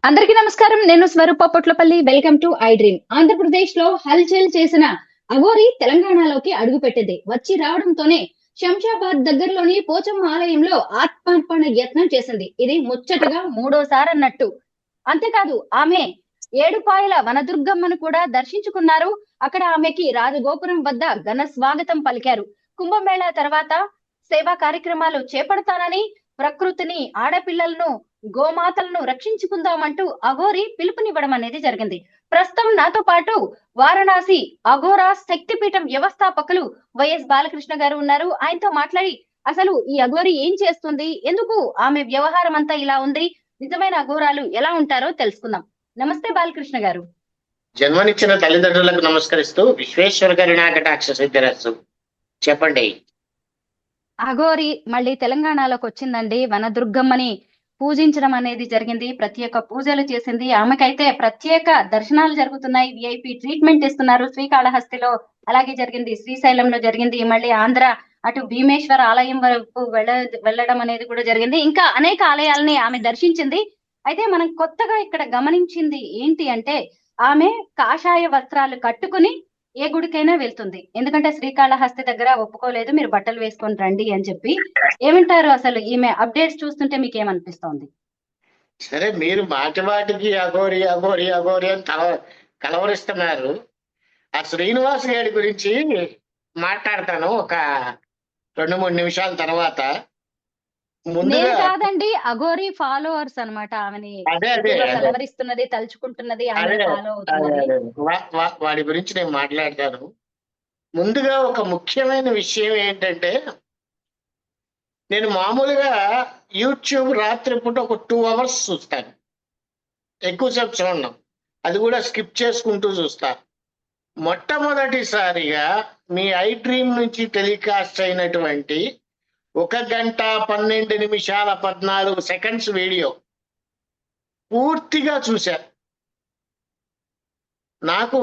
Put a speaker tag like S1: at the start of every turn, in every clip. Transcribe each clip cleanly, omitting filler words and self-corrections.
S1: అందరికీ నమస్కారం. నేను Swaroopa Potlapalli. Welcome to I dream. Andhra Pradesh లో హల్చల్ చేసిన అఘోరి తెలంగాణలోకి అడుగుపెట్టింది. వచ్చి రావడంతోనే శంషాబాద్ దగ్గరలోని పోచమ్మ ఆలయంలో ఆత్మార్పణ యత్నం చేసింది. ఇది ముచ్చటగా మూడోసారి అన్నట్టు. అంతేకాదు ఆమె ఏడుపాయల వనదుర్గమ్మను కూడా దర్శించుకున్నారు. అక్కడ ఆమెకి రాజగోపురం వద్ద ఘన స్వాగతం పలికారు. కుంభమేళా తర్వాత సేవా కార్యక్రమాలు చేపడతానని, ప్రకృతిని, ఆడపిల్లలను, గోమాతలను రక్షించుకుందామంటూ అఘోరి పిలుపునివ్వడం అనేది జరిగింది. ప్రస్తుతం నాతో పాటు వారణాసి అఘోరా శక్తిపీఠం వ్యవస్థాపకులు వైఎస్ బాలకృష్ణ గారు ఉన్నారు. ఆయనతో మాట్లాడి అసలు ఈ అఘోరి ఏం చేస్తుంది, ఎందుకు ఆమె వ్యవహారం అంతా ఇలా ఉంది, నిజమైన అఘోరాలు ఎలా ఉంటారో తెలుసుకుందాం. నమస్తే బాలకృష్ణ గారు.
S2: జన్మనిచ్చిన తల్లిదండ్రులకు నమస్కరిస్తూ విశ్వేశ్వర కరుణాకటాక్ష సిద్ధిరస్సు. చెప్పండి.
S1: అఘోరి మళ్ళీ తెలంగాణలోకి వచ్చిందండి. వనదుర్గమ్మని పూజించడం అనేది జరిగింది. ప్రత్యేక పూజలు చేసింది. ఆమెకైతే ప్రత్యేక దర్శనాలు జరుగుతున్నాయి. విఐపి ట్రీట్మెంట్ ఇస్తున్నారు. శ్రీకాళహస్తిలో అలాగే జరిగింది, శ్రీశైలంలో జరిగింది, మళ్ళీ ఆంధ్ర అటు భీమేశ్వర ఆలయం వరకు వెళ్ళడం అనేది కూడా జరిగింది. ఇంకా అనేక ఆలయాలని ఆమె దర్శించింది. అయితే మనం కొత్తగా ఇక్కడ గమనించింది ఏంటి అంటే, ఆమె కాషాయ వస్త్రాలు కట్టుకుని ఏ గుడికైనా వెళ్తుంది. ఎందుకంటే శ్రీకాళహస్తి దగ్గర ఒప్పుకోలేదు, మీరు బట్టలు వేసుకొని రండి అని చెప్పి. ఏమంటారు అసలు ఈమె అప్డేట్స్ చూస్తుంటే మీకు ఏమనిపిస్తోంది?
S2: సరే, మీరు మాటికి అఘోరి అఘోరి అఘోరి అని కలవరిస్తున్నారు. ఆ శ్రీనివాస్ గారి గురించి మాట్లాడతాను ఒక 2-3 నిమిషాల తర్వాత.
S1: నేను కాదండి, అఘోరి ఫాలోవర్స్ అన్నమాట. ఆమెని కలవరిస్తున్నది, తలుచుకుంటున్నది, ఫాలో అవుతున్నది.
S2: వాడి గురించి నేను మాట్లాడతాను. ముందుగా ఒక ముఖ్యమైన విషయం ఏంటంటే, నేను మామూలుగా యూట్యూబ్ రాత్రిపూట ఒక 2 అవర్స్ చూస్తాను. ఎక్కువసేపు చూడను, అది కూడా స్కిప్ చేసుకుంటూ చూస్తాను. మొట్టమొదటిసారిగా మీ ఐ డ్రీమ్ నుంచి టెలికాస్ట్ అయినటువంటి 1 గంట 12 నిమిషాల 14 సెకండ్స్ వీడియో పూర్తిగా చూశాను. నాకు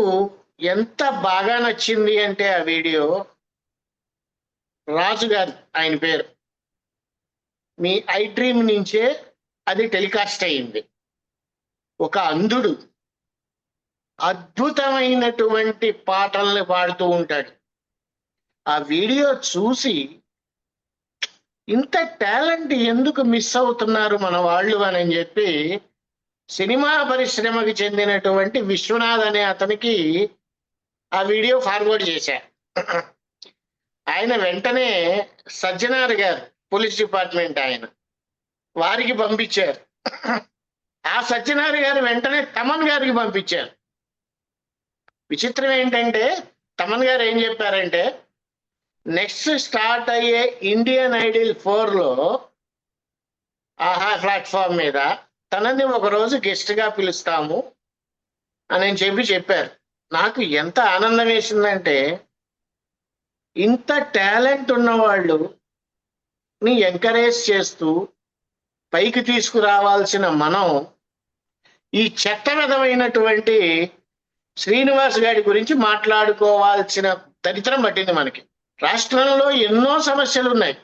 S2: ఎంత బాగా నచ్చింది అంటే, ఆ వీడియో రాజు గారు ఆయన పేరు, మీ ఐ డ్రీమ్ నుంచే అది టెలికాస్ట్ అయింది. ఒక అంధుడు అద్భుతమైనటువంటి పాటల్ని పాడుతూ ఉంటాడు. ఆ వీడియో చూసి ఇంత టాలెంట్ ఎందుకు మిస్ అవుతున్నారు మన వాళ్ళు అని చెప్పి సినిమా పరిశ్రమకి చెందినటువంటి విశ్వనాథ్ అనే అతనికి ఆ వీడియో ఫార్వర్డ్ చేశా. ఆయన వెంటనే సజ్జనార్ గారు, పోలీస్ డిపార్ట్మెంట్ ఆయన, వారికి పంపించారు. ఆ సజ్జనార్ గారు వెంటనే తమన్ గారికి పంపించారు. విచిత్రం ఏంటంటే, తమన్ గారు ఏం చెప్పారంటే, నెక్స్ట్ స్టార్ట్ అయ్యే ఇండియన్ ఐడల్ 4లో ఆహా ప్లాట్ఫామ్ మీద తనని ఒకరోజు గెస్ట్ గా పిలుస్తాము అని చెప్పారు. నాకు ఎంత ఆనందం వేసిందంటే, ఇంత టాలెంట్ ఉన్నవాళ్ళు ని ఎంకరేజ్ చేస్తూ పైకి తీసుకురావాల్సిన మనం ఈ చెత్త విధమైనటువంటి శ్రీనివాస్ గారి గురించి మాట్లాడుకోవాల్సిన దరిద్రం పట్టింది మనకి. రాష్ట్రంలో ఎన్నో సమస్యలు ఉన్నాయి.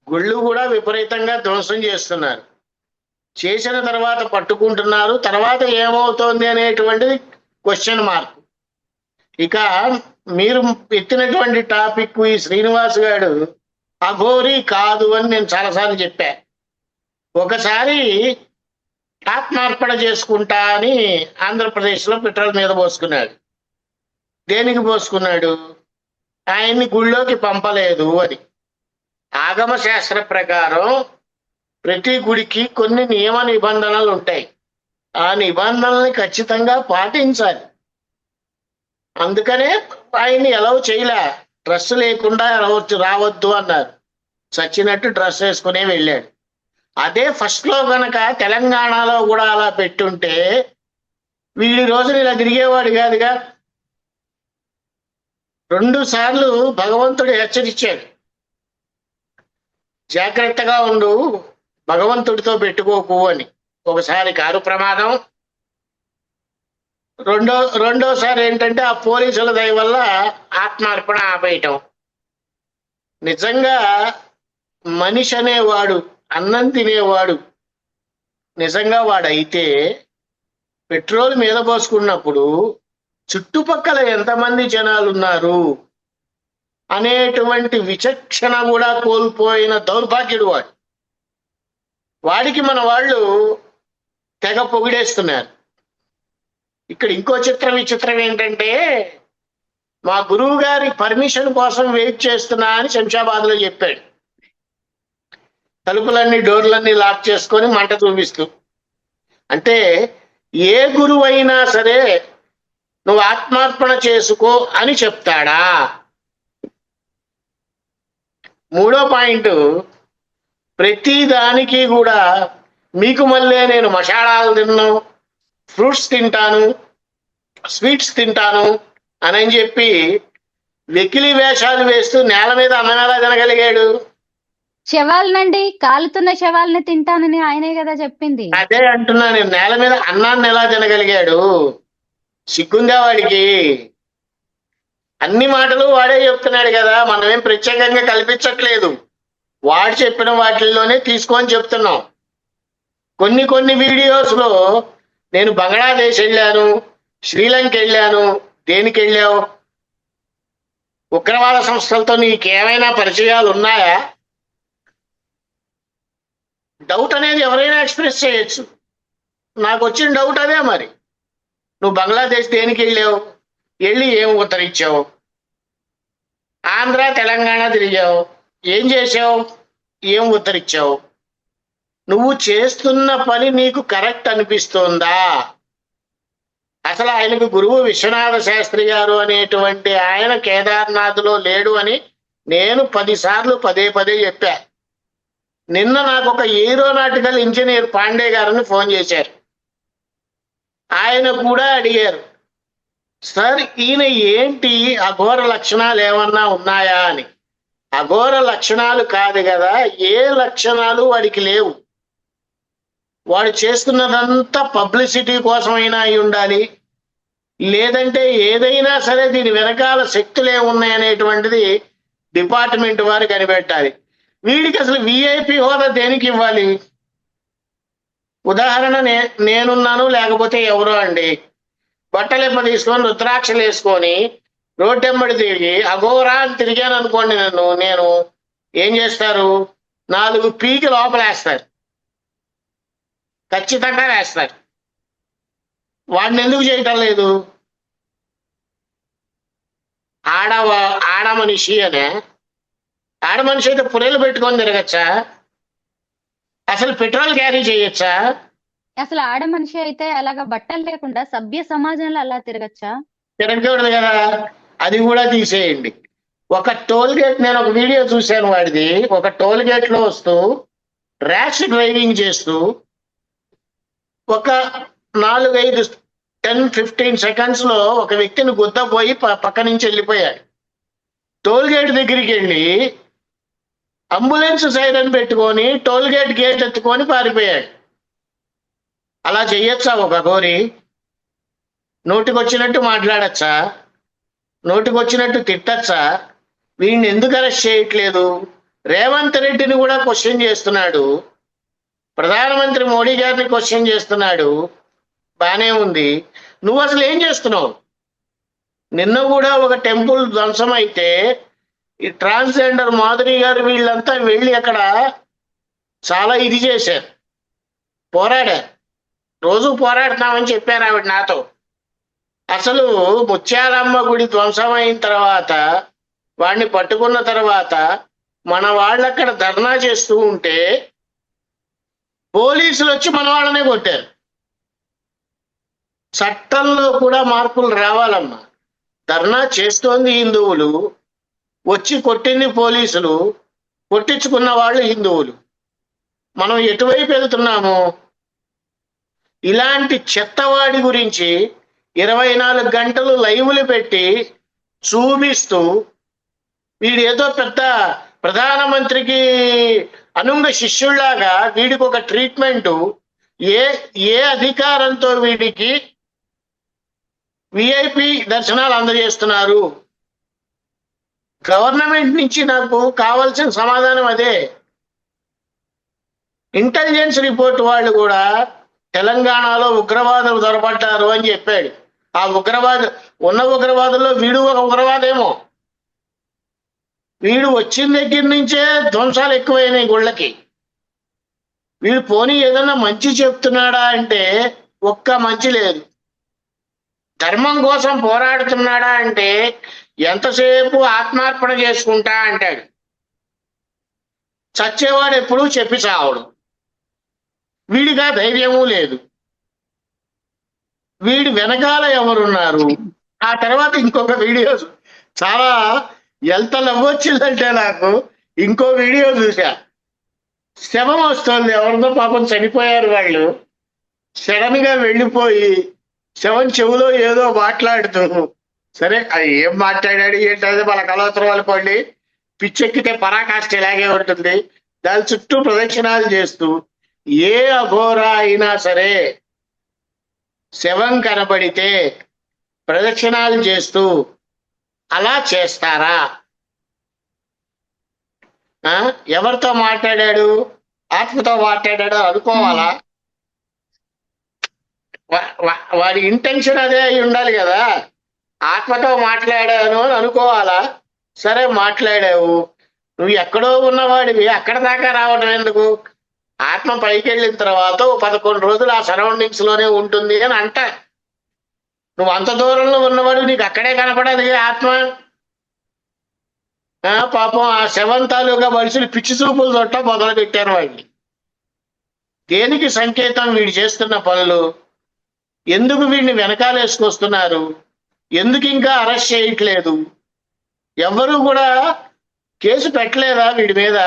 S2: గుళ్ళు కూడా విపరీతంగా ధ్వంసం చేస్తున్నారు. చేసిన తర్వాత పట్టుకుంటున్నారు, తర్వాత ఏమవుతోంది అనేటువంటిది క్వశ్చన్ మార్క్. ఇక మీరు ఎత్తినటువంటి టాపిక్, ఈ శ్రీనివాస్ గారు అఘోరి కాదు అని నేను చాలాసార్లు చెప్పా. ఒకసారి ఆత్మార్పణ చేసుకుంటా అని ఆంధ్రప్రదేశ్లో పెట్రోల్ మీద పోసుకున్నాడు. దేనికి పోసుకున్నాడు? ఆయన్ని గుళ్ళోకి పంపలేదు అని. ఆగమ శాస్త్ర ప్రకారం ప్రతి గుడికి కొన్ని నియమ నిబంధనలు ఉంటాయి. ఆ నిబంధనల్ని ఖచ్చితంగా పాటించాలి. అందుకనే ఆయన్ని ఎలవ్ చేయలే. డ్రెస్ లేకుండా రావద్దు అన్నారు. చచ్చినట్టు డ్రెస్ వేసుకునే వెళ్ళాడు. అదే ఫస్ట్ లో గనక తెలంగాణలో కూడా అలా పెట్టుంటే వీడి రోజులు ఇలా తిరిగేవాడు కాదుగా. 2 సార్లు భగవంతుడు హెచ్చరించాడు, జాగ్రత్తగా ఉండు, భగవంతుడితో పెట్టుకోకు అని. ఒకసారి కారు ప్రమాదం, రెండోసారి ఏంటంటే ఆ పోలీసుల దయ వల్ల ఆత్మార్పణ ఆపేయటం. నిజంగా మనిషి అనేవాడు, అన్నం తినేవాడు, నిజంగా వాడైతే పెట్రోల్ మీద పోసుకున్నప్పుడు చుట్టుపక్కల ఎంతమంది జనాలు ఉన్నారు అనేటువంటి విచక్షణ కూడా కోల్పోయిన దౌర్భాగ్యుడు వాడు. వాడికి మన వాళ్ళు తెగ పొగిడేస్తున్నారు. ఇక్కడ ఇంకో విచిత్రం ఏంటంటే, మా గురువు గారి పర్మిషన్ కోసం వెయిట్ చేస్తున్నా అని శంషాబాద్ లో చెప్పాడు. తలుపులన్నీ డోర్లన్నీ లాక్ చేసుకొని మంట చూపిస్తూ. అంటే ఏ గురువు అయినా సరే నువ్వు ఆత్మార్పణ చేసుకో అని చెప్తాడా? మూడో పాయింట్, ప్రతి దానికి కూడా మీకు మళ్ళీ నేను మసాలాలు తిన్నాను, ఫ్రూట్స్ తింటాను, స్వీట్స్ తింటాను అని చెప్పి వెకిలి వేషాలు వేస్తూ నేల మీద అన్నం ఎలా తినగలిగాడు?
S1: శవాలనండి, కాలుతున్న శవాలని తింటానని ఆయనే కదా చెప్పింది.
S2: అదే అంటున్నా నేను, నేల మీద అన్నాన్ని ఎలా తినగలిగాడు? సిగ్గుందా వాడికి? అన్ని మాటలు వాడే చెప్తున్నాడు కదా, మనమేం ప్రత్యేకంగా కల్పించట్లేదు. వాడు చెప్పిన వాటిల్లోనే తీసుకొని చెప్తున్నాం. కొన్ని వీడియోస్ లో నేను బంగ్లాదేశ్ వెళ్ళాను, శ్రీలంక వెళ్ళాను. దేనికి వెళ్ళావు? ఉగ్రవాద సంస్థలతో నీకేమైనా పరిచయాలు ఉన్నాయా? డౌట్ అనేది ఎవరైనా ఎక్స్ప్రెస్ చేయొచ్చు. నాకు వచ్చిన డౌట్ అదే. మరి నువ్వు బంగ్లాదేశ్ దేనికి వెళ్ళావు? వెళ్ళి ఏం ఉత్తరించావు? ఆంధ్ర తెలంగాణ తిరిగావు, ఏం చేసావు? ఏం ఉత్తరించావు? నువ్వు చేస్తున్న పని నీకు కరెక్ట్ అనిపిస్తుందా? అసలు ఆయనకు గురువు విశ్వనాథ శాస్త్రి గారు అనేటువంటి ఆయన కేదార్నాథ్లో లేడు అని నేను 10 సార్లు పదే చెప్పా. నిన్న నాకు ఒక ఏరోనాటికల్ ఇంజనీర్ పాండే గారిని ఫోన్ చేశారు. ఆయన కూడా అడిగారు, సార్ ఈయన ఏంటి అఘోర లక్షణాలు ఏమన్నా ఉన్నాయా అని. అఘోర లక్షణాలు కాదు కదా, ఏ లక్షణాలు వాడికి లేవు. వాడు చేస్తున్నదంతా పబ్లిసిటీ కోసమైనా అయి ఉండాలి, లేదంటే ఏదైనా సరే దీని వెనకాల శక్తులు ఏమున్నాయి అనేటువంటిది డిపార్ట్మెంట్ వారు కనిపెట్టాలి. వీడికి అసలు విఐపి హోదా దేనికి ఇవ్వాలి? ఉదాహరణ, నేనున్నాను, లేకపోతే ఎవరో అండి బట్టలెప్ప తీసుకొని రుద్రాక్షలు వేసుకొని రోడ్డెమ్మడి తిరిగి అఘోరా అని తిరిగాను అనుకోండి, నేను ఏం చేస్తారు? 4 పీకి లోపలేస్తారు, ఖచ్చితంగా వేస్తారు. వాడిని ఎందుకు చేయటం లేదు? ఆడ మనిషి అనే. ఆడ మనిషి అయితే పురేలు పెట్టుకొని తిరగచ్చా? అసలు పెట్రోల్ క్యారీ చేయొచ్చా?
S1: అసలు ఆడ మనిషి అయితే అలాగా బట్టలు లేకుండా సభ్య సమాజంలో అలా తిరగచ్చా?
S2: తిరగకూడదు కదా, అది కూడా తీసేయండి. ఒక టోల్ గేట్, నేను ఒక వీడియో చూశాను వాడిది. ఒక టోల్ గేట్ లో వస్తూ ర్యాష్ డ్రైవింగ్ చేస్తూ ఒక 4-5 10-15 సెకండ్స్ లో ఒక వ్యక్తిని గుద్దపోయి పక్క నుంచి వెళ్ళిపోయాడు. టోల్ గేట్ దగ్గరికి వెళ్ళి అంబులెన్స్ సైరన్ పెట్టుకొని టోల్ గేట్ ఎత్తుకొని పారిపోయాడు. అలా చెయ్యొచ్చా ఒక అఘోరి? నోటికొచ్చినట్టు మాట్లాడచ్చా? నోటికొచ్చినట్టు తిట్టచ్చా? వీడిని ఎందుకు అరెస్ట్ చేయట్లేదు? రేవంత్ రెడ్డిని కూడా క్వశ్చన్ చేస్తున్నాడు, ప్రధానమంత్రి మోడీ గారిని క్వశ్చన్ చేస్తున్నాడు. బానే ఉంది, నువ్వు అసలు ఏం చేస్తున్నావు? నిన్న కూడా ఒక టెంపుల్ ధ్వంసం అయితే ఈ ట్రాన్స్జెండర్ మాధురి గారు వీళ్ళంతా వెళ్ళి అక్కడ చాలా ఇది చేశారు, పోరాడారు. రోజు పోరాడుతున్నామని చెప్పారు ఆవిడ నాతో. అసలు ముత్యాలమ్మ గుడి ధ్వంసం అయిన తర్వాత, వాడిని పట్టుకున్న తర్వాత మన వాళ్ళు అక్కడ ధర్నా చేస్తూ ఉంటే పోలీసులు వచ్చి మన వాళ్ళనే కొట్టారు. చట్టంలో కూడా మార్పులు రావాలమ్మా. ధర్నా చేస్తోంది హిందువులు, వచ్చి కొట్టింది పోలీసులు, కొట్టించుకున్న వాళ్ళు హిందువులు. మనం ఎటువైపు వెళ్తున్నాము? ఇలాంటి చెత్తవాడి గురించి 24 గంటలు లైవ్లు పెట్టి చూపిస్తూ వీడు ఏదో పెద్ద ప్రధానమంత్రికి అనుంగ శిష్యుల్లాగా వీడికి ఒక ట్రీట్మెంట్. ఏ అధికారంతో వీడికి విఐపి దర్శనాలు అందజేస్తున్నారు? గవర్నమెంట్ నుంచి నాకు కావాల్సిన సమాధానం అదే. ఇంటెలిజెన్స్ రిపోర్ట్ వాళ్ళు కూడా తెలంగాణలో ఉగ్రవాదులు దొరపడ్డారు అని చెప్పాడు. ఆ ఉగ్రవాదుల్లో వీడు ఒక ఉగ్రవాదేమో. వీడు వచ్చిన దగ్గర నుంచే ధ్వంసాలు ఎక్కువైనాయి గుళ్ళకి. వీడు పోనీ ఏదన్నా మంచి చెప్తున్నాడా అంటే ఒక్క మంచి లేదు. ధర్మం కోసం పోరాడుతున్నాడా అంటే ఎంతసేపు ఆత్మార్పణ చేసుకుంటా అంటాడు. చచ్చేవాడు ఎప్పుడూ చెప్పి చావడు. వీడిగా ధైర్యము లేదు. వీడి వెనకాల ఎవరున్నారు? ఆ తర్వాత ఇంకొక వీడియో చాలా ఎంత నవ్వొచ్చిందంటే నాకు. ఇంకో వీడియో చూసా. శవం వస్తుంది, ఎవరిదో పాపం చనిపోయారు వాళ్ళు. సడన్ గా వెళ్ళిపోయి శవం చెవులో ఏదో మాట్లాడుతూ, సరే అది ఏం మాట్లాడాడు ఏంటది మనకు అనవసరం అనుకోండి, పిచ్చెక్కితే పరాకాష్ట ఇలాగే ఉంటుంది. దాని చుట్టూ ప్రదక్షిణాలు చేస్తూ, ఏ అఘోరా అయినా సరే శవం కనబడితే ప్రదక్షిణాలు చేస్తూ అలా చేస్తారా? ఎవరితో మాట్లాడాడు? ఆత్మతో మాట్లాడాడు అనుకోవాలా? వాడి ఇంటెన్షన్ అదే అయి ఉండాలి కదా. ఆత్మతో మాట్లాడాను అని అనుకోవాలా? సరే మాట్లాడావు, నువ్వు ఎక్కడో ఉన్నవాడివి అక్కడ దాకా రావడం ఎందుకు? ఆత్మ పైకి వెళ్ళిన తర్వాత 11 రోజులు ఆ సరౌండింగ్స్ లోనే ఉంటుంది అని అంట. నువ్వు అంత దూరంలో ఉన్నవాడు, నీకు అక్కడే కనపడదు ఆత్మ. పాపం ఆ శవం తాలూకా మనుషులు పిచ్చి చూపులు తొట్ట మొదలు పెట్టారు వాడిని. దేనికి సంకేతం వీడు చేస్తున్న పనులు? ఎందుకు వీడిని వెనకాలేసుకొస్తున్నారు? ఎందుకు ఇంకా అరెస్ట్ చేయట్లేదు? ఎవ్వరూ కూడా కేసు పెట్టలేదా వీడి మీద?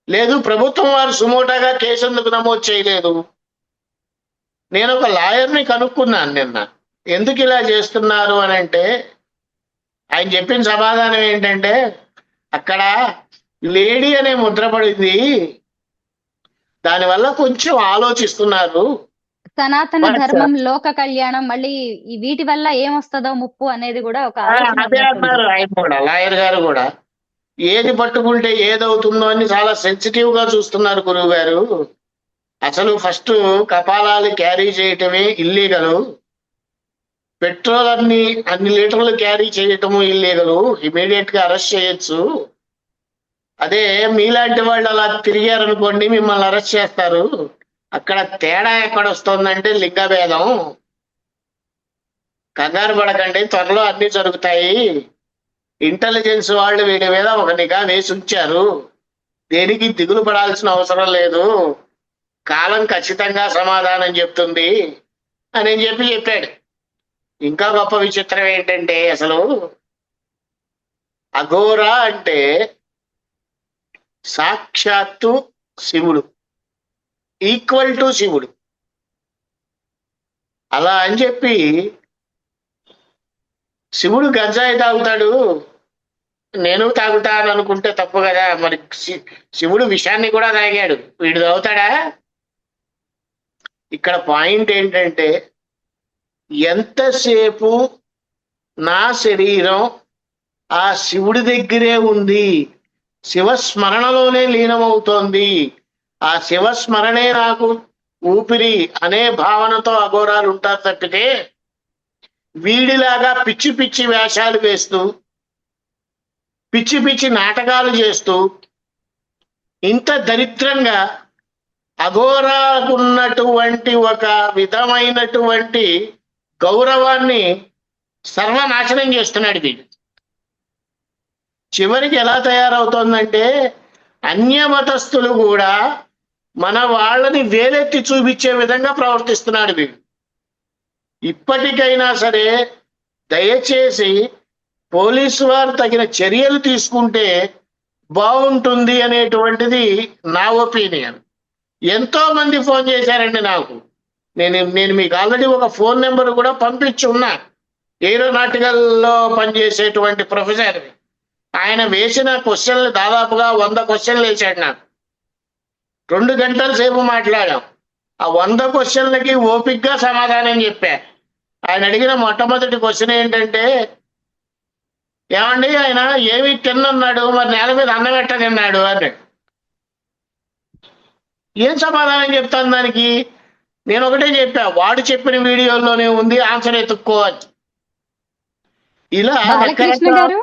S2: లేదు, ప్రభుత్వం వారు సుమోటాగా కేసు ఎందుకు నమోదు చేయలేదు? నేను ఒక లాయర్ని కనుక్కున్నాను నిన్న, ఎందుకు ఇలా చేస్తున్నారు అని అంటే ఆయన చెప్పిన సమాధానం ఏంటంటే, అక్కడ లేడీ అనే ముద్ర పడింది, దానివల్ల కొంచెం ఆలోచిస్తున్నారు.
S1: సనాతన ధర్మం, లోక కళ్యాణం, మళ్ళీ వీటి వల్ల ఏమొస్తుందో ముప్పు అనేది కూడా ఒక
S2: అదే అన్నారు ఆయన కూడా, లాయర్ గారు కూడా. ఏది పట్టుకుంటే ఏదవుతుందో అని చాలా సెన్సిటివ్ గా చూస్తున్నారు గురువు గారు. అసలు ఫస్ట్ కపాలాలు క్యారీ చేయటమే ఇల్లీగలు. పెట్రోల్ అన్ని లీటర్లు క్యారీ చేయటము ఇల్లీగలు. ఇమీడియట్ గా అరెస్ట్ చేయొచ్చు. అదే మీలాంటి వాళ్ళు అలా తిరిగారనుకోండి, మిమ్మల్ని అరెస్ట్ చేస్తారు. అక్కడ తేడా ఎక్కడ వస్తుందంటే లింగభేదం. కంగారు పడకండి, త్వరలో అన్ని జరుగుతాయి. ఇంటెలిజెన్స్ వాళ్ళు వీడి మీద ఒక నిఘా వేసి ఉంచారు. దేనికి దిగులు పడాల్సిన అవసరం లేదు, కాలం ఖచ్చితంగా సమాధానం చెప్తుంది అని చెప్పాడు. ఇంకా గొప్ప విచిత్రం ఏంటంటే, అసలు అఘోరా అంటే సాక్షాత్తు శివుడు, ఈక్వల్ టు శివుడు. అలా అని చెప్పి శివుడు గంజాయి తాగుతాడు, నేను తాగుతా అని అనుకుంటే తప్పు కదా. మరి శివుడు విషాన్ని కూడా తాగాడు, వీడు తాగుతాడా? ఇక్కడ పాయింట్ ఏంటంటే, ఎంతసేపు నా శరీరం ఆ శివుడి దగ్గరే ఉంది, శివస్మరణలోనే లీనమవుతోంది, ఆ శివస్మరణే నాకు ఊపిరి అనే భావనతో అఘోరాలు ఉంటారు తప్పితే వీడిలాగా పిచ్చి పిచ్చి వేషాలు వేస్తూ, పిచ్చి పిచ్చి నాటకాలు చేస్తూ, ఇంత దరిద్రంగా అఘోరాకున్నటువంటి ఒక విధమైనటువంటి గౌరవాన్ని సర్వనాశనం చేస్తున్నాడు వీడు. చివరికి ఎలా తయారవుతోందంటే, అన్య మతస్థులు కూడా మన వాళ్ళని వేలెత్తి చూపించే విధంగా ప్రవర్తిస్తున్నాడు వీడు. ఇప్పటికైనా సరే దయచేసి పోలీసు వారు తగిన చర్యలు తీసుకుంటే బాగుంటుంది అనేటువంటిది నా ఒపీనియన్. ఎంతో మంది ఫోన్ చేశారండి నాకు. నేను మీకు ఆల్రెడీ ఒక ఫోన్ నెంబర్ కూడా పంపించి ఉన్నా. ఏరోనాటికల్లో పనిచేసేటువంటి ప్రొఫెసర్, ఆయన వేసిన క్వశ్చన్లు దాదాపుగా 100 క్వశ్చన్లు వేశాడు నాకు. 2 గంటల సేపు మాట్లాడాం. ఆ 100 క్వశ్చన్లకి ఓపిక్గా సమాధానం చెప్పా. ఆయన అడిగిన మొట్టమొదటి క్వశ్చన్ ఏంటంటే, ఏమండి ఆయన ఏమి తిన్నాడు, మరి నేల మీద అన్నం ఎట్ట తిన్నాడు అన్నాడు. ఏం సమాధానం చెప్తాను దానికి? నేను ఒకటే చెప్పా, వాడు చెప్పిన వీడియోలోనే ఉంది, ఆన్సర్ ఎత్తుక్కోవాలి. ఇలా
S1: బాలకృష్ణ
S2: రకరకాల
S1: గారు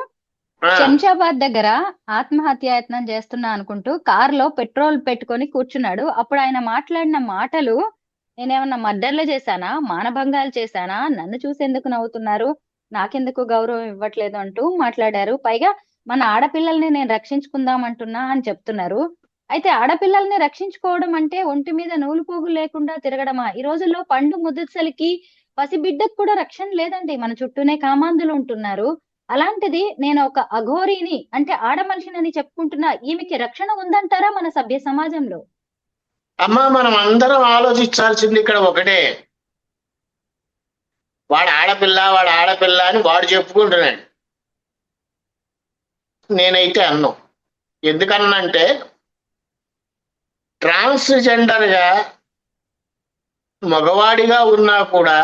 S1: శంషాబాద్ దగ్గర ఆత్మహత్యాయత్నం చేస్తున్నా అనుకుంటూ కారులో పెట్రోల్ పెట్టుకొని కూర్చున్నాడు. అప్పుడు ఆయన మాట్లాడిన మాటలు, నేనేమన్నా మర్డర్లు చేశానా, మానభంగాలు చేశానా, నన్ను చూసి ఎందుకు నవ్వుతున్నారు, నాకెందుకు గౌరవం ఇవ్వట్లేదు అంటూ మాట్లాడారు. పైగా మన ఆడపిల్లల్ని నేను రక్షించుకుందాం అంటున్నా అని చెప్తున్నారు. అయితే ఆడపిల్లల్ని రక్షించుకోవడం అంటే ఒంటి మీద నూలు పోగులు లేకుండా తిరగడమా? ఈ రోజుల్లో పండు ముదుసలికి పసిబిడ్డకు కూడా రక్షణ లేదండి. మన చుట్టూనే కామాంధులు ఉంటున్నారు. అలాంటిది నేను ఒక అఘోరిని అంటే ఆడ మనిషినని చెప్పుకుంటున్నా, ఈమెకి రక్షణ ఉందంటారా మన సభ్య సమాజంలో?
S2: అమ్మా, మనం అందరం ఆలోచించాల్సింది ఇక్కడ ఒకటే. వాడు ఆడపిల్ల అని వాడు చెప్పుకుంటున్నాడు. నేనైతే అన్నాం. ఎందుకన్నంటే ట్రాన్స్జెండర్గా మగవాడిగా ఉన్నా కూడా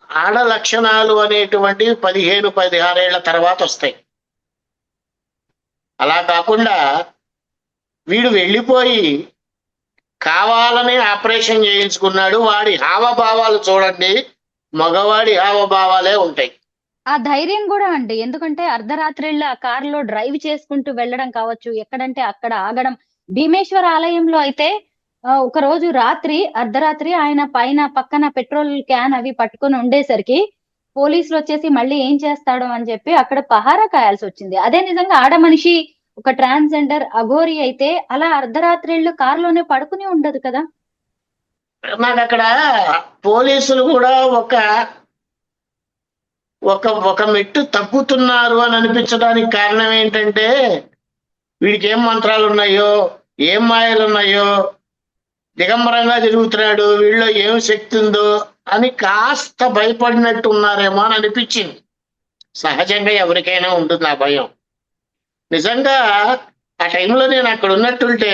S2: ఆడ లక్షణాలు అనేటువంటివి 15-16 ఏళ్ల తర్వాత వస్తాయి. అలా కాకుండా వీడు వెళ్ళిపోయి కావాలని ఆపరేషన్ చేయించుకున్నాడు. వాడి హావభావాలు చూడండి, మగవాడి హావభావాలే ఉంటాయి.
S1: ఆ ధైర్యం కూడా అండి. ఎందుకంటే అర్ధరాత్రిళ్ళ కారులో డ్రైవ్ చేసుకుంటూ వెళ్ళడం కావచ్చు, ఎక్కడంటే అక్కడ ఆగడం. భీమేశ్వర ఆలయంలో అయితే ఒక రోజు రాత్రి అర్ధరాత్రి ఆయన పక్కన పెట్రోల్ క్యాన్ అవి పట్టుకొని ఉండేసరికి పోలీసులు వచ్చేసి మళ్ళీ ఏం చేస్తాడో అని చెప్పి అక్కడ పహారా కాయాల్సి వచ్చింది. అదే నిజంగా ఆడ మనిషి ఒక ట్రాన్స్జెండర్ అఘోరి అయితే అలా అర్ధరాత్రిళ్ళు కారులోనే పడుకుని ఉండదు కదా.
S2: నాకు అక్కడ పోలీసులు కూడా ఒక ఒక ఒక మెట్టు తగ్గుతున్నారు అని అనిపించడానికి కారణం ఏంటంటే, వీడికి ఏం మంత్రాలు ఉన్నాయో, ఏం మాయలు ఉన్నాయో, దిగంబరంగా తిరుగుతున్నాడు, వీళ్ళలో ఏం శక్తి ఉందో అని కాస్త భయపడినట్టు ఉన్నారేమో అని అనిపించింది. సహజంగా ఎవరికైనా ఉంటుంది ఆ భయం. నిజంగా ఆ టైంలో నేను అక్కడ ఉన్నట్టుంటే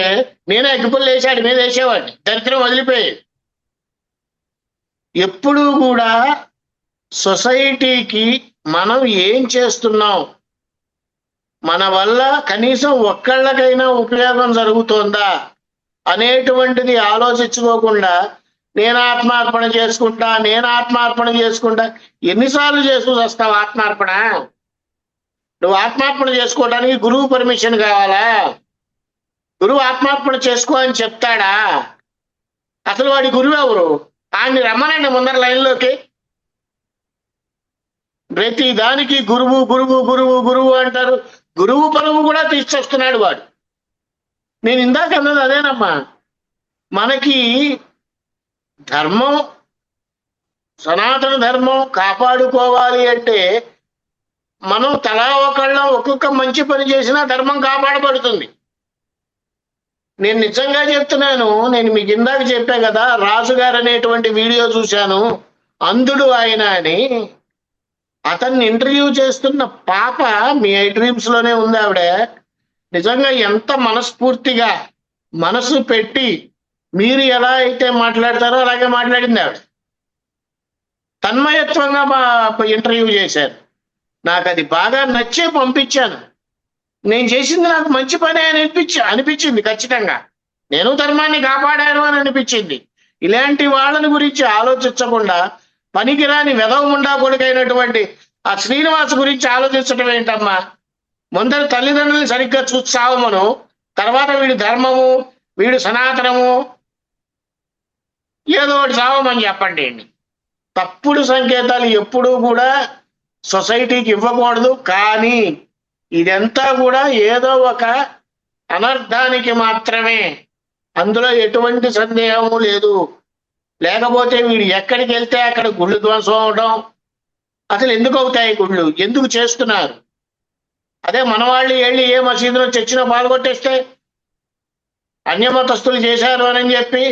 S2: నేను అగ్గిపుల్ల వేసాడు మీద వేసేవాడిని, దరిద్రం వదిలిపోయేది. ఎప్పుడూ కూడా సొసైటీకి మనం ఏం చేస్తున్నాం, మన వల్ల కనీసం ఒక్కళ్ళకైనా ఉపయోగం జరుగుతోందా అనేటువంటిది ఆలోచించుకోకుండా నేను ఆత్మార్పణ చేసుకుంటా ఎన్నిసార్లు చేస్తూ వస్తావు ఆత్మార్పణ? నువ్వు ఆత్మార్పణ చేసుకోవడానికి గురువు పర్మిషన్ కావాలా? గురువు ఆత్మార్పణ చేసుకో అని చెప్తాడా? అసలు వాడి గురువు ఎవరు? ఆయన్ని రమ్మనండి ముందర లైన్లోకి. ప్రతి దానికి గురువు గురువు గురువు గురువు అంటారు. గురువు పరువు కూడా తీసుకొస్తున్నాడు వాడు. నేను ఇందాక అన్నది అదేనమ్మా. మనకి ధర్మం, సనాతన ధర్మం కాపాడుకోవాలి అంటే మనం తలా ఒకళ్ళం ఒక్కొక్క మంచి పని చేసినా ధర్మం కాపాడబడుతుంది. నేను నిజంగా చెప్తున్నాను. నేను మీకు ఇందాక చెప్పా కదా, రాజుగారు అనేటువంటి వీడియో చూశాను, అంధుడు ఆయన అని. అతన్ని ఇంటర్వ్యూ చేస్తున్న పాప మీ ఐ డ్రీమ్స్ లోనే ఉంది. ఆవిడ నిజంగా ఎంత మనస్ఫూర్తిగా మనసు పెట్టి మీరు ఎలా అయితే మాట్లాడతారో అలాగే మాట్లాడింది ఆవిడ. తన్మయత్వంగా ఇంటర్వ్యూ చేశారు. నాకు అది బాగా నచ్చే పంపించాను. నేను చేసింది నాకు మంచి పని అని అనిపించింది. ఖచ్చితంగా నేను ధర్మాన్ని కాపాడాను అని అనిపించింది. ఇలాంటి వాళ్ళని గురించి ఆలోచించకుండా పనికిరాని వెధవముండా కొడుకైనటువంటి ఆ శ్రీనివాస్ గురించి ఆలోచించడం ఏంటమ్మా? ముందర తల్లిదండ్రులు సరిగ్గా చూసావమను, తర్వాత వీడి ధర్మము, వీడు సనాతనము ఏదో ఒకటి సావమని చెప్పండి. తప్పుడు సంకేతాలు ఎప్పుడూ కూడా సొసైటీకి ఇవ్వకూడదు. కానీ ఇదంతా కూడా ఏదో ఒక అనర్థానికి మాత్రమే, అందులో ఎటువంటి సందేహము లేదు. లేకపోతే వీడు ఎక్కడికి వెళ్తే అక్కడ గుళ్ళు ధ్వంసం అవడం. అసలు ఎందుకు అవుతాయి గుళ్ళు? ఎందుకు చేస్తున్నారు? అదే మన వాళ్ళు వెళ్ళి ఏ మసీదులో చర్చిలో పాల్గొట్టేస్తే అన్యమతస్తులు చేశారు అని చెప్పి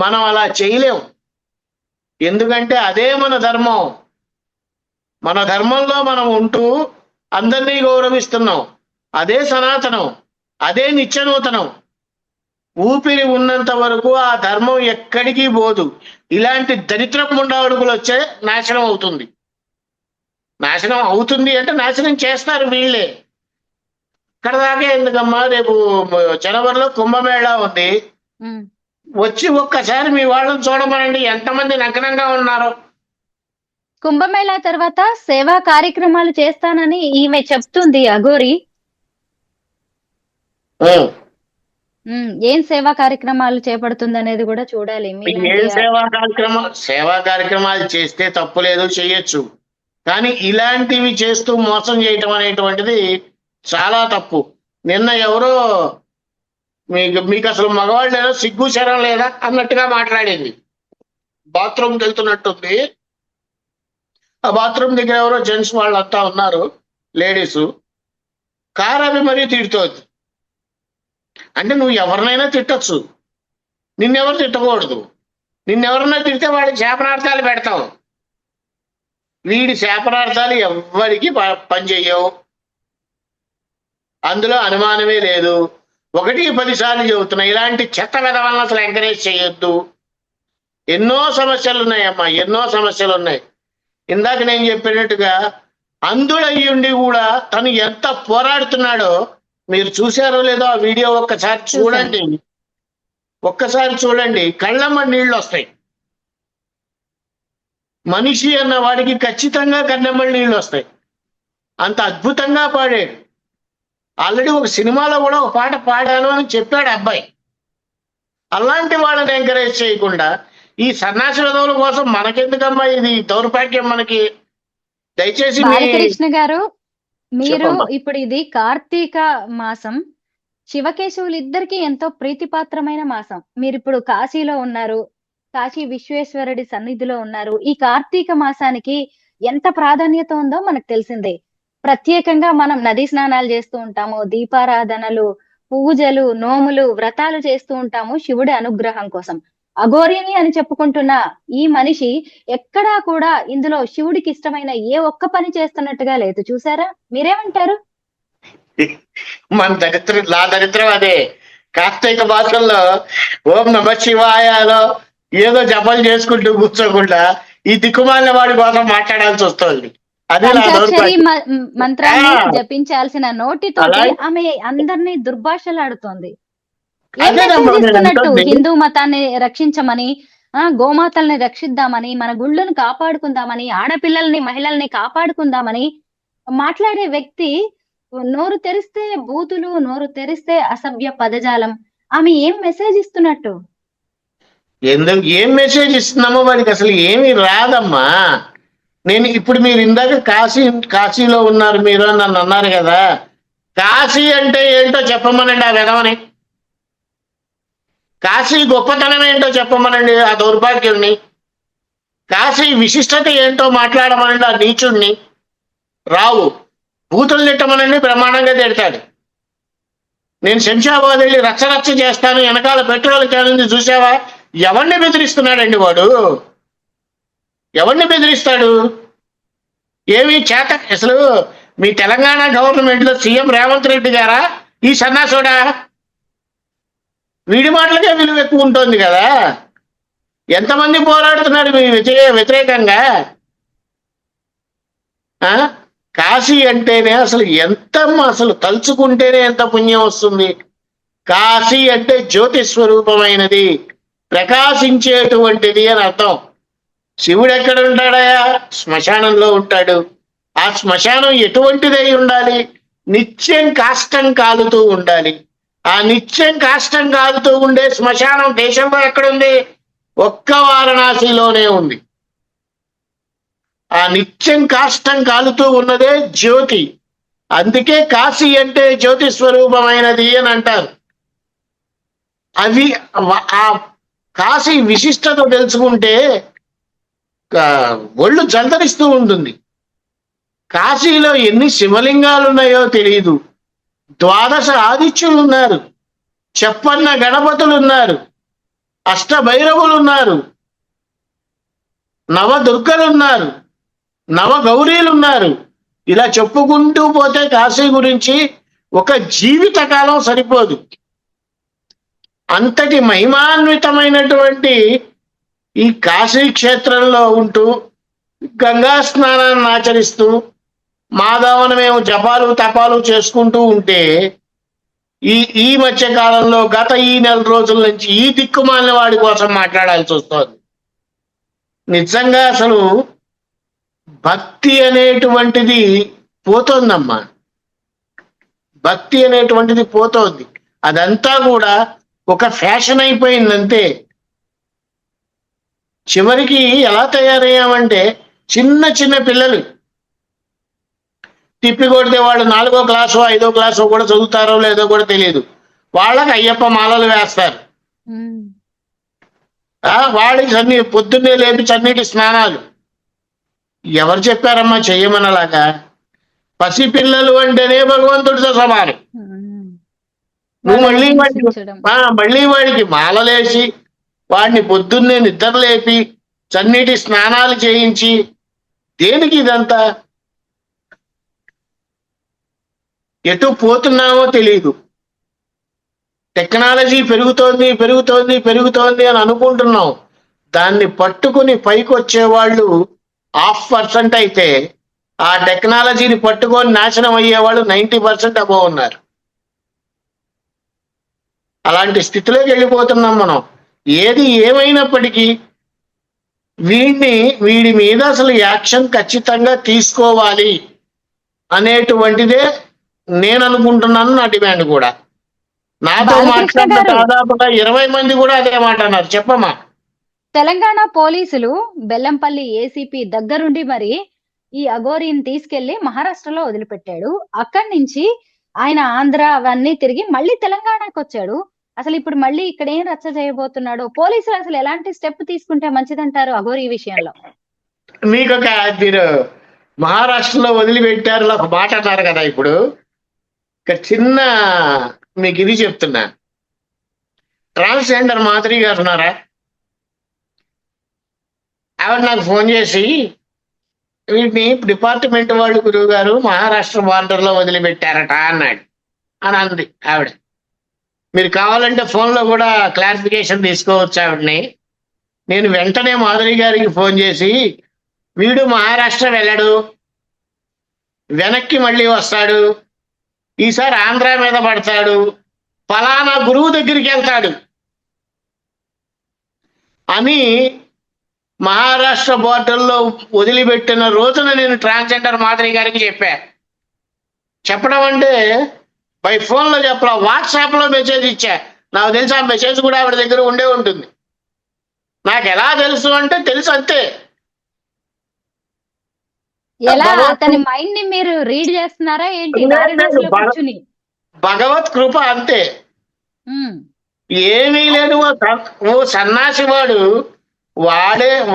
S2: మనం అలా చేయలేము. ఎందుకంటే అదే మన ధర్మం. మన ధర్మంలో మనం ఉంటూ అందరినీ గౌరవిస్తున్నాం. అదే సనాతనం, అదే నిత్యనూతనం. ఊపిరి ఉన్నంత వరకు ఆ ధర్మం ఎక్కడికి పోదు. ఇలాంటి దరిద్రపు ముండాడుగులు వచ్చే నాశనం అవుతుంది. నాశనం అవుతుంది అంటే నాశనం చేస్తారు వీళ్ళే. ఇక్కడ దాకా ఎందుకమ్మా, రేపు జనవరిలో కుంభమేళా ఉంది.
S1: ఉమ్.
S2: వచ్చి ఒక్కసారి మీ వాళ్ళని చూడమనండి, ఎంతమంది నగ్నంగా ఉన్నారో.
S1: కుంభమేళా తర్వాత సేవా కార్యక్రమాలు చేస్తానని ఈమె చెప్తుంది అఘోరి.
S2: ఉం.
S1: ఏం సేవా కార్యక్రమాలు చేపడుతుంది అనేది కూడా చూడాలి.
S2: ఏం
S1: మీలాంటి
S2: సేవా కార్యక్రమాలు చేస్తే తప్పు లేదు, చేయొచ్చు. కానీ ఇలాంటివి చేస్తూ మోసం చేయటం అనేటువంటిది చాలా తప్పు. నిన్న ఎవరో మీకు అసలు మగవాళ్ళు ఏదో సిగ్గు శరం లేదా అన్నట్టుగా మాట్లాడింది. బాత్రూమ్కి వెళ్తున్నట్టుంది. ఆ బాత్రూమ్ దగ్గర ఎవరో జెంట్స్ వాళ్ళంతా ఉన్నారు, లేడీస్. కారు అవి మరీ తిడుతోంది. అంటే నువ్వు ఎవరినైనా తిట్టచ్చు, నిన్నెవరు తిట్టకూడదు. నిన్నెవరన్నా తిడితే వాడికి శాపనార్థాలు పెడతావు. వీడి శాపనార్థాలు ఎవ్వరికి పనిచేయవు, అందులో అనుమానమే లేదు. 1-10 సార్లు చెబుతున్నా, ఇలాంటి చెత్త విధవలను అసలు ఎంకరేజ్ చేయొద్దు. ఎన్నో సమస్యలు ఉన్నాయమ్మా, ఎన్నో సమస్యలు ఉన్నాయి. ఇందాక నేను చెప్పినట్టుగా అంధుడయ్యుండి కూడా తను ఎంత పోరాడుతున్నాడో మీరు చూశారో లేదో ఆ వీడియో ఒక్కసారి చూడండి. కళ్ళమ్మ నీళ్ళు వస్తాయి. మనిషి అన్న వాడికి ఖచ్చితంగా కన్నెమ్మడి నీళ్ళు వస్తాయి. అంత అద్భుతంగా పాడాడు. ఆల్రెడీ ఒక సినిమాలో కూడా ఒక పాట పాడాను అని చెప్పాడు అబ్బాయి. అలాంటి వాళ్ళని ఎంకరేజ్ చేయకుండా ఈ సన్నాసి విధవుల కోసం మనకెందుకమ్మా ఇది దౌర్భాగ్యం మనకి. దయచేసి
S1: బాలకృష్ణ గారు, మీరు
S2: చెప్పమ్మా.
S1: ఇప్పుడు ఇది కార్తీక మాసం, శివకేశవులు ఇద్దరికి ఎంతో ప్రీతిపాత్రమైన మాసం. మీరు ఇప్పుడు కాశీలో ఉన్నారు, కాశీ విశ్వేశ్వరుడి సన్నిధిలో ఉన్నారు. ఈ కార్తీక మాసానికి ఎంత ప్రాధాన్యత ఉందో మనకు తెలిసిందే. ప్రత్యేకంగా మనం నదీ స్నానాలు చేస్తూ ఉంటాము, దీపారాధనలు, పూజలు, నోములు, వ్రతాలు చేస్తూ ఉంటాము శివుడి అనుగ్రహం కోసం. అఘోరిని అని చెప్పుకుంటున్న ఈ మనిషి ఎక్కడా కూడా ఇందులో శివుడికి ఇష్టమైన ఏ ఒక్క పని చేస్తున్నట్టుగా లేదు. చూసారా? మీరేమంటారు?
S2: నా దరిద్రం అదే. కార్తీక మాసంలో ఓం నమ శివాయలో ఏదో జపలు చేసుకుంటూ కూర్చోకుండా ఈ దిక్కుమాలిన వాడి కోసం మాట్లాడాల్సి వస్తుంది. అదే నా
S1: పంచాక్షరి మంత్రాన్ని జపించాల్సిన నోటితో ఆమె అందరినీ దుర్భాషలాడుతోంది. హిందూ మతాన్ని రక్షించమని, గోమాతల్ని రక్షిద్దామని, మన గుళ్ళను కాపాడుకుందామని, ఆడపిల్లల్ని మహిళల్ని కాపాడుకుందామని మాట్లాడే వ్యక్తి నోరు తెరిస్తే బూతులు, నోరు తెరిస్తే అసభ్య పదజాలం. ఆమె ఏం మెసేజ్ ఇస్తున్నట్టు?
S2: ఏం మెసేజ్ ఇస్తున్నామో వాడికి అసలు ఏమీ రాదమ్మా. నేను ఇప్పుడు మీరు ఇందాక కాశీలో ఉన్నారు మీరు అని నన్ను అన్నారు కదా. కాశీ అంటే ఏంటో చెప్పమనండి ఆ విధమని. కాశీ గొప్పతనం ఏంటో చెప్పమనండి ఆ దౌర్భాగ్యుణ్ణి. కాశీ విశిష్టత ఏంటో మాట్లాడమనండి ఆ నీచుణ్ణి. రావు బూతులు తిట్టమనండి, బ్రహ్మాండంగా తిడతాడు. నేను శంషాబాద్ వెళ్ళి రచ్చరచ్చ చేస్తాను, వెనకాల పెట్రోల్ క్యాన్ చూసావా? ఎవరిని బెదిరిస్తున్నాడండి వాడు? ఎవరిని బెదిరిస్తాడు? ఏమి చేత అసలు మీ తెలంగాణ గవర్నమెంట్ లో సీఎం రేవంత్ రెడ్డి గారా ఈ సన్నాసుడా? వీడి మాటలకే విలువ ఎక్కువ ఉంటుంది కదా. ఎంతమంది పోరాడుతున్నారు మీ వ్యతిరేకంగా? కాశీ అంటేనే అసలు తలుచుకుంటేనే ఎంత పుణ్యం వస్తుంది. కాశీ అంటే జ్యోతి స్వరూపమైనది, ప్రకాశించేటువంటిది అని అర్థం. శివుడు ఎక్కడ ఉంటాడయా? శ్మశానంలో ఉంటాడు. ఆ శ్మశానం ఎటువంటిదై ఉండాలి? నిత్యం కాష్టం కాలుతూ ఉండాలి. ఆ నిత్యం కాష్టం కాలుతూ ఉండే శ్మశానం దేశంలో ఎక్కడుంది? ఒక్క వారణాసిలోనే ఉంది. ఆ నిత్యం కాష్టం కాలుతూ ఉన్నదే జ్యోతి. అందుకే కాశీ అంటే జ్యోతి స్వరూపమైనది అని అంటారు. ఆ కాశీ విశిష్టత తెలుసుకుంటే ఒళ్ళు జంతరిస్తూ ఉంటుంది. కాశీలో ఎన్ని శివలింగాలు ఉన్నాయో తెలియదు. 12 ఆదిత్యులు ఉన్నారు, చెప్పన్న గణపతులు ఉన్నారు, అష్టభైరవులు ఉన్నారు, నవదుర్గలు ఉన్నారు, నవగౌరీలు ఉన్నారు. ఇలా చెప్పుకుంటూ పోతే కాశీ గురించి ఒక జీవితకాలం సరిపోదు. అంతటి మహిమాన్వితమైనటువంటి ఈ కాశీ క్షేత్రంలో ఉంటూ గంగా స్నానాన్ని ఆచరిస్తూ మాధవన మేము జపాలు తపాలు చేసుకుంటూ ఉంటే ఈ ఈ మధ్య కాలంలో గత ఈ నెల రోజుల నుంచి ఈ దిక్కుమాలిన వాడి కోసం మాట్లాడాల్సి వస్తుంది. నిజంగా అసలు భక్తి అనేటువంటిది పోతోందమ్మా. భక్తి అనేటువంటిది పోతోంది. అదంతా కూడా ఒక ఫ్యాషన్ అయిపోయింది అంతే. చివరికి ఎలా తయారయ్యామంటే చిన్న చిన్న పిల్లలు తిప్పి కొడితే వాళ్ళు 4వ క్లాసో 5వ క్లాసో కూడా చదువుతారో లేదో కూడా తెలియదు. వాళ్ళకి అయ్యప్ప మాలలు వేస్తారు. వాళ్ళకి పొద్దున్నే లేపి చన్నీటి స్నానాలు. ఎవరు చెప్పారమ్మా చెయ్యమనలాగా? పసిపిల్లలు అంటేనే భగవంతుడితో సమానం. నువ్వు మళ్ళీ వాడికి మాలలేసి వాడిని పొద్దున్నే నిద్రలేపి చన్నీటి స్నానాలు చేయించి దేనికి ఇదంతా? ఎటు పోతున్నామో తెలియదు. టెక్నాలజీ పెరుగుతోంది పెరుగుతోంది పెరుగుతోంది అని అనుకుంటున్నాం. దాన్ని పట్టుకుని పైకి వచ్చేవాళ్ళు 0.5% అయితే ఆ టెక్నాలజీని పట్టుకొని నాశనం అయ్యేవాళ్ళు 90% అబోవ్ ఉన్నారు. అలాంటి స్థితిలోకి వెళ్ళిపోతున్నాం మనం. ఏది ఏమైనప్పటికీ వీడి మీద అసలు యాక్షన్ ఖచ్చితంగా తీసుకోవాలి అనేటువంటిదే నేను అనుకుంటున్నాను. నా డిమాండ్ కూడా. నాతో మాట్లాడిన దాదాపుగా 20 మంది కూడా అదే మాట అన్నారు. చెప్పమ్మా.
S1: తెలంగాణ పోలీసులు బెల్లంపల్లి ఏసీపీ దగ్గరుండి మరి ఈ అఘోరీని తీసుకెళ్లి మహారాష్ట్రలో వదిలిపెట్టాడు. అక్కడి నుంచి ఆయన ఆంధ్ర అవన్నీ తిరిగి మళ్ళీ తెలంగాణకు వచ్చాడు. అసలు ఇప్పుడు మళ్ళీ ఇక్కడ ఏం రచ్చ చేయబోతున్నాడు? పోలీసులు అసలు ఎలాంటి స్టెప్ తీసుకుంటే మంచిదంటారు అఘోరీ విషయంలో?
S2: మీకు మీరు మహారాష్ట్రలో వదిలిపెట్టారు ఒక మాట అన్నారు కదా. ఇప్పుడు ఇక చిన్న మీకు ఇది చెప్తున్నా. ట్రాన్స్జెండర్ మాధురి గారు ఉన్నారా? ఆవిడ నాకు ఫోన్ చేసి వీటిని డిపార్ట్మెంట్ వాళ్ళు గురువు గారు మహారాష్ట్ర బార్డర్లో వదిలిపెట్టారట అన్నాడు అని అంది ఆవిడ. మీరు కావాలంటే ఫోన్లో కూడా క్లారిఫికేషన్ తీసుకోవచ్చు ఆవిడని. నేను వెంటనే మాధురి గారికి ఫోన్ చేసి వీడు మహారాష్ట్ర వెళ్ళడు, వెనక్కి మళ్ళీ వస్తాడు, ఈసారి ఆంధ్ర మీద పడతాడు, ఫలానా గురువు దగ్గరికి వెళ్తాడు అని మహారాష్ట్ర బార్డర్లో వదిలిపెట్టిన రోజున నేను ట్రాన్స్జెండర్ మాధురి గారికి చెప్పడం అంటే బై ఫోన్లో చెప్పలా, వాట్సాప్లో మెసేజ్ ఇచ్చా. నాకు తెలుసు ఆ మెసేజ్ కూడా ఆవిడ దగ్గర ఉండే ఉంటుంది. నాకు ఎలా తెలుసు అంటే తెలుసు అంతే.
S1: అతని మైండ్ ని మీరు రీడ్ చేస్తున్నారా ఏంటి?
S2: భగవత్ కృప అంతే. ఏమీ లేదు. ఓ సన్నాసి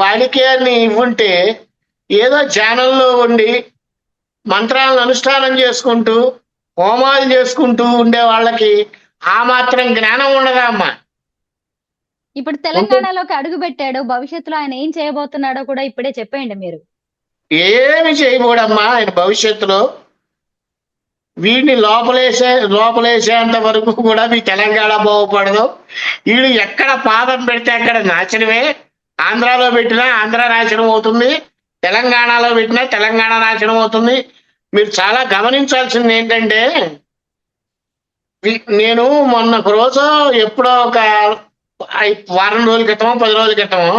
S2: వాడికే అని ఇవ్వుంటే ఏదో ఛానల్లో ఉండి మంత్రాలను అనుష్ఠానం చేసుకుంటూ హోమాలు చేసుకుంటూ ఉండే వాళ్ళకి ఆ మాత్రం జ్ఞానం ఉండదా అమ్మా?
S1: ఇప్పుడు తెలంగాణలోకి అడుగు పెట్టాడు. భవిష్యత్తులో ఆయన ఏం చేయబోతున్నాడో కూడా ఇప్పుడే చెప్పండి మీరు.
S2: ఏమి చేయకూడమ్మా ఆయన భవిష్యత్తులో. వీడిని లోపలేసేంత వరకు కూడా మీ తెలంగాణ బాగుపడదు. వీడు ఎక్కడ పాదం పెడితే అక్కడ నాశనమే. ఆంధ్రాలో పెట్టినా ఆంధ్ర నాశనం అవుతుంది, తెలంగాణలో పెట్టినా తెలంగాణ నాశనం అవుతుంది. మీరు చాలా గమనించాల్సింది ఏంటంటే, నేను మొన్న ఒక రోజు ఎప్పుడో ఒక వారం రోజుల క్రితమో 10 రోజుల క్రితమో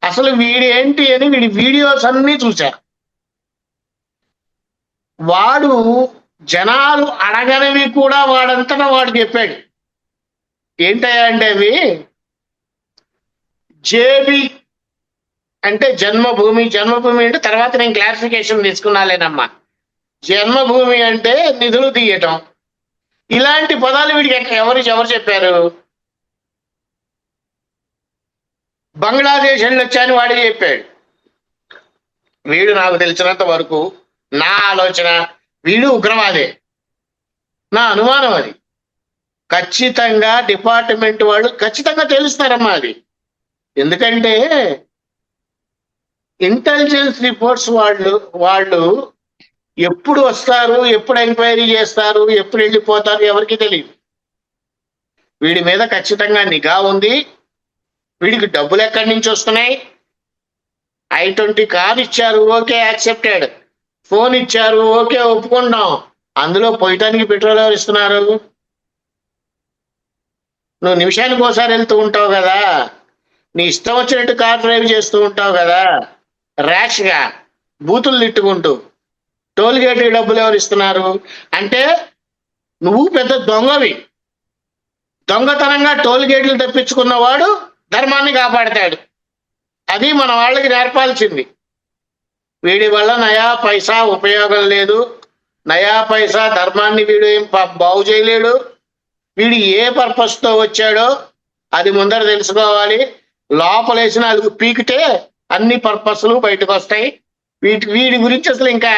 S2: అసలు వీడి ఏంటి అని వీడి వీడియోస్ అన్నీ చూశారు. వాడు జనాలు అడగనివి కూడా వాడంతటా వాడు చెప్పాడు. ఏంటయ్యా అంటే అవి జేబీ అంటే జన్మభూమి అంటే తర్వాత నేను క్లారిఫికేషన్ తీసుకున్నాలేనమ్మా. జన్మభూమి అంటే నిధులు తీయటం. ఇలాంటి పదాలు వీడికి ఎవరు చెప్పారు? బంగ్లాదేశ్ వెళ్ళొచ్చాని వాడే చెప్పాడు. వీడు నాకు తెలిసినంత వరకు నా ఆలోచన వీడు ఉగ్రవాదే, నా అనుమానం అది. ఖచ్చితంగా డిపార్ట్మెంట్ వాళ్ళు ఖచ్చితంగా తెలుస్తారమ్మా అది. ఎందుకంటే ఇంటెలిజెన్స్ రిపోర్ట్స్ వాళ్ళు ఎప్పుడు వస్తారు, ఎప్పుడు ఎంక్వైరీ చేస్తారు, ఎప్పుడు వెళ్ళిపోతారు ఎవరికి తెలియదు. వీడి మీద ఖచ్చితంగా నిఘా ఉంది. వీడికి డబ్బులు ఎక్కడి నుంచి వస్తున్నాయి? I-20 కార్ ఇచ్చారు, ఓకే యాక్సెప్టెడ్. ఫోన్ ఇచ్చారు, ఓకే ఒప్పుకుంటాం. అందులో పోయటానికి పెట్రోల్ ఎవరు ఇస్తున్నారు? నువ్వు నిమిషానికి ఒకసారి వెళ్తూ ఉంటావు కదా, నీ ఇష్టం వచ్చినట్టు కార్ డ్రైవ్ చేస్తూ ఉంటావు కదా, ర్యాష్ గా బూతులు తిట్టుకుంటూ. టోల్ గేట్ డబ్బులు ఎవరు ఇస్తున్నారు? అంటే నువ్వు పెద్ద దొంగవి. దొంగతనంగా టోల్ గేట్లు తప్పించుకున్నవాడు ధర్మాన్ని కాపాడతాడు. అది మన వాళ్ళకి నేర్పాల్సింది. వీడి వల్ల నయా పైసా ఉపయోగం లేదు, నయా పైసా ధర్మాన్ని వీడు ఏం బాగు చేయలేడు. వీడు ఏ పర్పస్ తో వచ్చాడో అది ముందర తెలుసుకోవాలి. లోపలేసిన అది పీకితే అన్ని పర్పస్లు బయటకు వస్తాయి. వీడి గురించి అసలు ఇంకా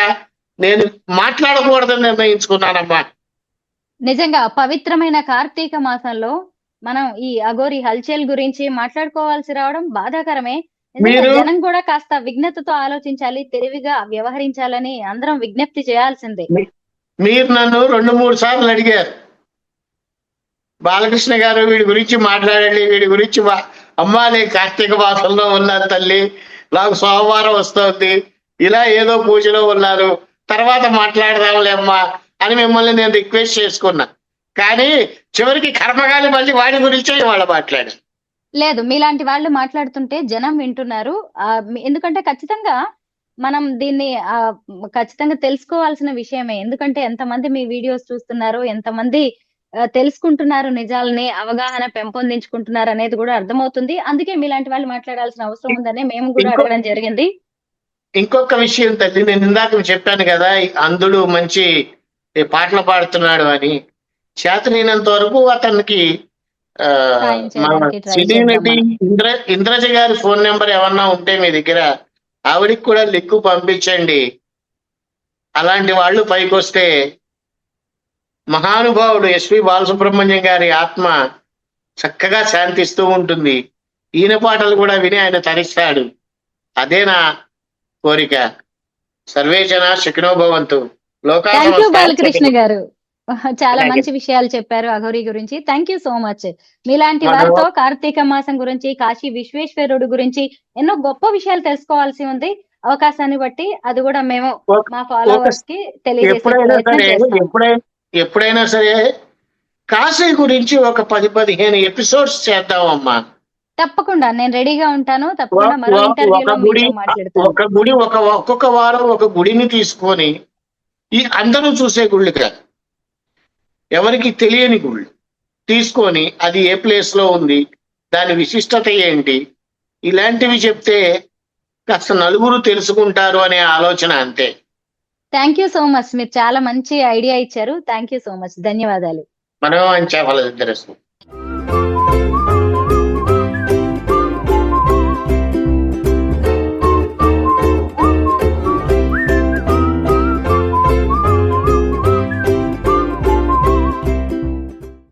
S2: నేను మాట్లాడకూడదని నిర్ణయించుకున్నానమ్మా.
S1: నిజంగా పవిత్రమైన కార్తీక మాసంలో మనం ఈ అఘోరి హల్చల్ గురించి మాట్లాడుకోవాల్సి రావడం బాధాకరమే. ఎందుకంటే జనం కూడా కాస్త విఘ్నతతో ఆలోచించాలి, తెలివిగా వ్యవహరించాలని అందరం విజ్ఞప్తి చేయాల్సిందే.
S2: మీరు నన్ను 2-3 సార్లు అడిగారు, బాలకృష్ణ గారు వీడి గురించి మాట్లాడండి, వీడి గురించి అమ్మా నేను కార్తీక మాసంలో ఉన్నాను తల్లి, నాకు సోమవారం వస్తుంది, ఇలా ఏదో పూజలో ఉన్నారు, తర్వాత మాట్లాడదాంలే అమ్మా అని మిమ్మల్ని నేను రిక్వెస్ట్ చేసుకున్నా. కానీ చివరికి కర్మగాలి మళ్ళీ వాడి గురించే ఇవాళ మాట్లాడు.
S1: లేదు, మీలాంటి వాళ్ళు మాట్లాడుతుంటే జనం వింటున్నారు. ఎందుకంటే ఖచ్చితంగా మనం దీన్ని ఖచ్చితంగా తెలుసుకోవాల్సిన విషయమే. ఎందుకంటే ఎంతమంది మీ వీడియోస్ చూస్తున్నారు, ఎంతమంది తెలుసుకుంటున్నారు, నిజాలని అవగాహన పెంపొందించుకుంటున్నారు అనేది కూడా అర్థమవుతుంది. అందుకే మీలాంటి వాళ్ళు మాట్లాడాల్సిన అవసరం ఉందని మేము కూడా అడగడం జరిగింది.
S2: ఇంకొక విషయం తల్లి, నేను ఇందాక చెప్పాను కదా అంధుడు మంచి పాటలు పాడుతున్నాడు అని. చేతనైనంత వరకు అతనికి సినీ నటి ఇంద్రజ గారి ఫోన్ నెంబర్ ఏమన్నా ఉంటే మీ దగ్గర ఆవిడికి కూడా లింక్ పంపించండి. అలాంటి వాళ్ళు పైకి వస్తే మహానుభావుడు ఎస్పి బాలసుబ్రహ్మణ్యం గారి ఆత్మ చక్కగా శాంతిస్తూ ఉంటుంది. ఈయన పాటలు కూడా విని ఆయన తరిస్తాడు. అదే నా కోరిక. సర్వేజన సుఖినో భవంతు.
S1: బాలకృష్ణ గారు చాలా మంచి విషయాలు చెప్పారు అఘోరి గురించి. Thank you so much. మీలాంటి వారితో కార్తీక మాసం గురించి, కాశీ విశ్వేశ్వరుడు గురించి ఎన్నో గొప్ప విషయాలు తెలుసుకోవాల్సి ఉంది. అవకాశాన్ని బట్టి అది కూడా మేము మా ఫాలోవర్స్ కి తెలియజేస్తాం.
S2: ఎప్పుడైనా సరే కాశీ గురించి ఒక 10-15 ఎపిసోడ్స్ చేద్దామమ్మా.
S1: తప్పకుండా నేను రెడీగా ఉంటాను. తప్పకుండా మరో ఇంటర్వ్యూలో మీతో మాట్లాడతాను.
S2: ఒక గుడి ఒక్కొక్క వారం ఒక గుడిని తీసుకొని, ఈ అందరూ చూసే గుళ్ళు కాదు, ఎవరికి తెలియని గుళ్ళు తీసుకొని అది ఏ ప్లేస్ లో ఉంది, దాని విశిష్టత ఏంటి, ఇలాంటివి చెప్తే కాస్త నలుగురు తెలుసుకుంటారు అనే ఆలోచన అంతే.
S1: Thank you so much. మీరు చాలా మంచి ఐడియా ఇచ్చారు. Thank you so much. ధన్యవాదాలు.
S2: మనోవాంఛ ఫలసిద్ధిరస్తు.